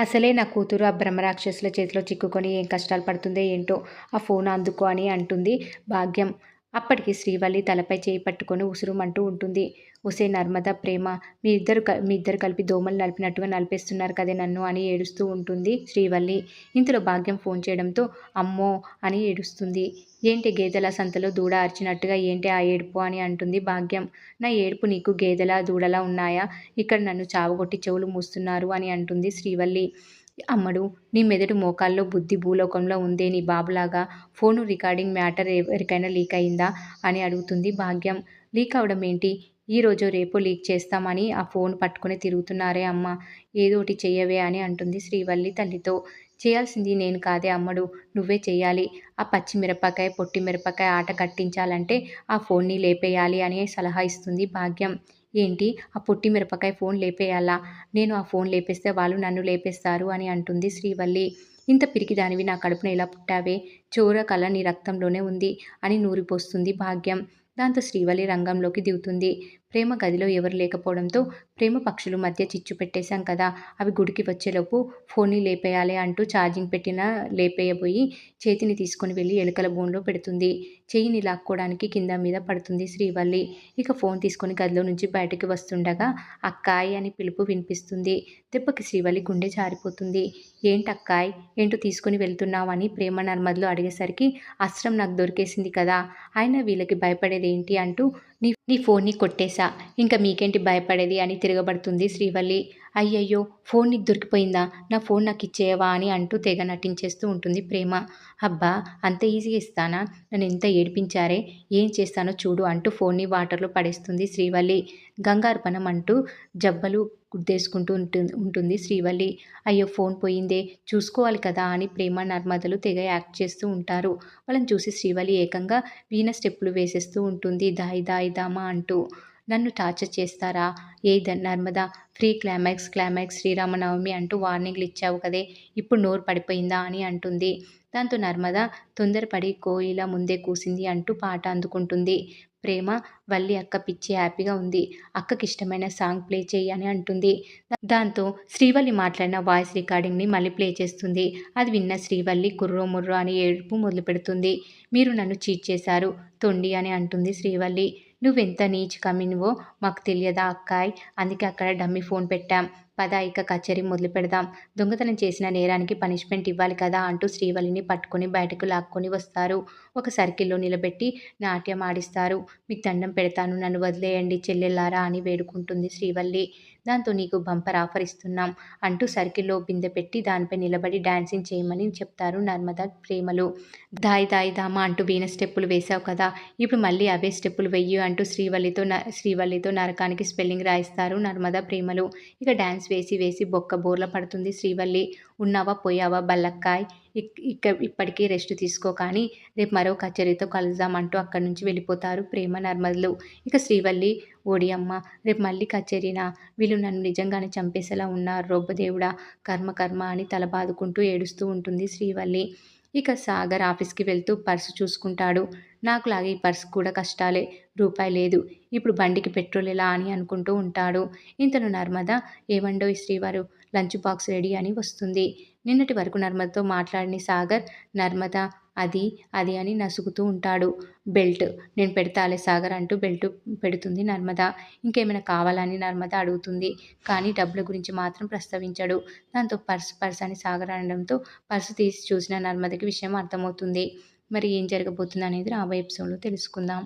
అసలే నా కూతురు ఆ బ్రహ్మరాక్షసుల చేతిలో చిక్కుకొని ఏం కష్టాలు పడుతుందో ఏంటో, ఆ ఫోన్ అందుకో అని అంటుంది భాగ్యం. అప్పటికి శ్రీవల్లి తలపై చేయి పట్టుకొని ఉసురుమంటూ ఉంటుంది. ఒసే నర్మద ప్రేమ, మీ ఇద్దరు కలిపి దోమలు నలిపినట్టుగా నలిపేస్తున్నారు కదే నన్ను అని ఏడుస్తూ ఉంటుంది శ్రీవల్లి. ఇంతలో భాగ్యం ఫోన్ చేయడంతో అమ్మో అని ఏడుస్తుంది. ఏంటి గేదెల సంతలో దూడ అరిచినట్టుగా ఏంటి ఆ ఏడుపు అని అంటుంది భాగ్యం. నా ఏడుపు నీకు గేదెలా దూడలా ఉన్నాయా? ఇక్కడ నన్ను చావగొట్టి చెవులు మూస్తున్నారు అని అంటుంది శ్రీవల్లి. అమ్మడు, నీ మెదడు మోకాల్లో బుద్ధి భూలోకంలో ఉందే నీ బాబులాగా. ఫోను రికార్డింగ్ మ్యాటర్ ఎవరికైనా లీక్ అయిందా అని అడుగుతుంది భాగ్యం. లీక్ అవడం ఏంటి? ఈ రోజో రేపో లీక్ చేస్తామని ఆ ఫోన్ పట్టుకుని తిరుగుతున్నారే అమ్మ. ఏదోటి చెయ్యవే అని అంటుంది శ్రీవల్లి తల్లితో. చేయాల్సింది నేను కాదే అమ్మడు, నువ్వే చెయ్యాలి. ఆ పచ్చి మిరపకాయ పొట్టి మిరపకాయ ఆట కట్టించాలంటే ఆ ఫోన్ని లేపేయాలి అని సలహా ఇస్తుంది భాగ్యం. ఏంటి, ఆ పొట్టి మిరపకాయ ఫోన్ లేపేయాలా? నేను ఆ ఫోన్ లేపేస్తే వాళ్ళు నన్ను లేపేస్తారు అని అంటుంది శ్రీవల్లి. ఇంత పిరికిదానివి నా కడుపున ఎలా పుట్టావే? చోర కళ నీ రక్తంలోనే ఉంది అని నూరిపోస్తుంది భాగ్యం. దాంతో శ్రీవల్లి రంగంలోకి దిగుతుంది. ప్రేమ గదిలో ఎవరు లేకపోవడంతో ప్రేమ పక్షులు మధ్య చిచ్చు పెట్టేశాం కదా, అవి గుడికి వచ్చేలోపు ఫోన్ని లేపేయాలి అంటూ ఛార్జింగ్ పెట్టిన లేపేయబోయి చేతిని తీసుకొని వెళ్ళి ఎలుకల బోన్లో పెడుతుంది. చెయ్యిని లాక్కోవడానికి కింద మీద పడుతుంది శ్రీవల్లి. ఇక ఫోన్ తీసుకొని గదిలో నుంచి బయటకు వస్తుండగా అక్కాయ్ అని పిలుపు వినిపిస్తుంది. దెబ్బకి శ్రీవల్లి గుండె జారిపోతుంది. ఏంటక్కాయ్, ఏంటో తీసుకుని వెళ్తున్నావని ప్రేమ నర్మదలు అడిగేసరికి అస్త్రం నాకు దొరికేసింది కదా, అయినా వీళ్ళకి భయపడేదేంటి అంటూ నీ నీ ఫోన్ని కొట్టేశా, ఇంకా మీకేంటి భయపడేది అని తిరగబడుతుంది శ్రీవల్లి. అయ్యయ్యో, ఫోన్ నీకు దొరికిపోయిందా? నా ఫోన్ నాకు ఇచ్చేయవా అని అంటూ తెగ నటించేస్తూ ఉంటుంది ప్రేమ. అబ్బా, అంత ఈజీగా ఇస్తానా? నన్ను ఎంత ఏడిపించారే, ఏం చేస్తానో చూడు అంటూ ఫోన్ని వాటర్లో పడేస్తుంది శ్రీవల్లి. గంగార్పణం అంటూ జబ్బలు గుద్దేసుకుంటూ ఉంటుంది శ్రీవల్లి. అయ్యో, ఫోన్ పోయిందే, చూసుకోవాలి కదా అని ప్రేమ నర్మదలు తెగ యాక్ట్ చేస్తూ ఉంటారు. వాళ్ళని చూసి శ్రీవల్లి ఏకంగా వీణ స్టెప్పులు వేసేస్తూ ఉంటుంది దాయి దాయి దామా అంటూ. నన్ను టార్చర్ చేస్తారా? ఏ నర్మదా, ఫ్రీ క్లైమాక్స్ శ్రీరామనవమి అంటూ వార్నింగ్లు ఇచ్చావు కదే, ఇప్పుడు నోరు పడిపోయిందా అని అంటుంది. దాంతో నర్మద తొందరపడి కోయిల ముందే కూసింది అంటూ పాట అందుకుంటుంది. ప్రేమ, వల్లి అక్క పిచ్చి హ్యాపీగా ఉంది, అక్కకి ఇష్టమైన సాంగ్ ప్లే చేయి అని అంటుంది. దాంతో శ్రీవల్లి మాట్లాడిన వాయిస్ రికార్డింగ్ని మళ్ళీ ప్లే చేస్తుంది. అది విన్న శ్రీవల్లి కుర్రో ముర్రో అని ఏడుపు మొదలుపెడుతుంది. మీరు నన్ను చీట్ చేశారు తొండి అని అంటుంది శ్రీవల్లి. నువ్వెంత నీచ్ కమీనువో మాకు తెలియదా అక్కాయ్, అందుకే అక్కడ డమ్మీ ఫోన్ పెట్టాం. పద ఇక కచేరీ మొదలు పెడదాం. దొంగతనం చేసిన నేరానికి పనిష్మెంట్ ఇవ్వాలి కదా అంటూ శ్రీవల్లిని పట్టుకొని బయటకు లాక్కొని వస్తారు. ఒక సర్కిల్లో నిలబెట్టి నాట్యం ఆడిస్తారు. మీకు దండం పెడతాను, నన్ను వదిలేయండి చెల్లెల్లారా అని వేడుకుంటుంది శ్రీవల్లి. దాంతో నీకు బంపర్ ఆఫర్ ఇస్తున్నాం అంటూ సర్కిల్లో బిందె పెట్టి దానిపై నిలబడి డాన్సింగ్ చేయమని చెప్తారు నర్మద ప్రేమలు. దాయి దాయి దామా అంటూ వీణ స్టెప్పులు వేశావు కదా, ఇప్పుడు మళ్ళీ అవే స్టెప్పులు వెయ్యి అంటూ శ్రీవల్లితో నరకానికి స్పెల్లింగ్ రాయిస్తారు నర్మద ప్రేమలు. ఇక డాన్స్ వేసి వేసి బొక్క బోర్ల పడుతుంది శ్రీవల్లి. ఉన్నావా పోయావా బల్లక్కాయ్, ఇప్పటికీ రెస్ట్ తీసుకో కానీ రేపు మరో కచేరీతో కలుద్దాం అంటూ అక్కడి నుంచి వెళ్ళిపోతారు ప్రేమ నర్మదలు. ఇక శ్రీవల్లి, ఓడియమ్మ, రేపు మళ్ళీ కచేరీనా? వీళ్ళు నన్ను నిజంగానే చంపేసేలా ఉన్నారు రొబ్బదేవుడా, కర్మ కర్మ అని తల బాదుకుంటూ ఏడుస్తూ ఉంటుంది శ్రీవల్లి. ఇక సాగర్ ఆఫీస్కి వెళ్తూ పర్సు చూసుకుంటాడు. నాకులాగే ఈ పర్సు కూడా కష్టాలే, రూపాయి లేదు, ఇప్పుడు బండికి పెట్రోల్ ఎలా అని అనుకుంటూ ఉంటాడు. ఇంతలో నర్మద, ఏమండోయ్ శ్రీవారు, లంచ్ బాక్స్ రెడీ అని వస్తుంది. నిన్నటి వరకు నర్మదతో మాట్లాడిన సాగర్ నర్మద అది అది అని నసుగుతూ ఉంటాడు. బెల్ట్ నేను పెడతాలే సాగర్ అంటూ బెల్ట్ పెడుతుంది నర్మద. ఇంకేమైనా కావాలని నర్మద అడుగుతుంది, కానీ డబ్బుల గురించి మాత్రం ప్రస్తావించడు. దాంతో పర్స్ అని సాగర్ అనడంతో పర్సు తీసి చూసిన నర్మదకి విషయం అర్థమవుతుంది. మరి ఏం జరగబోతుంది అనేది రాబోయే ఎపిసోడ్లో తెలుసుకుందాం.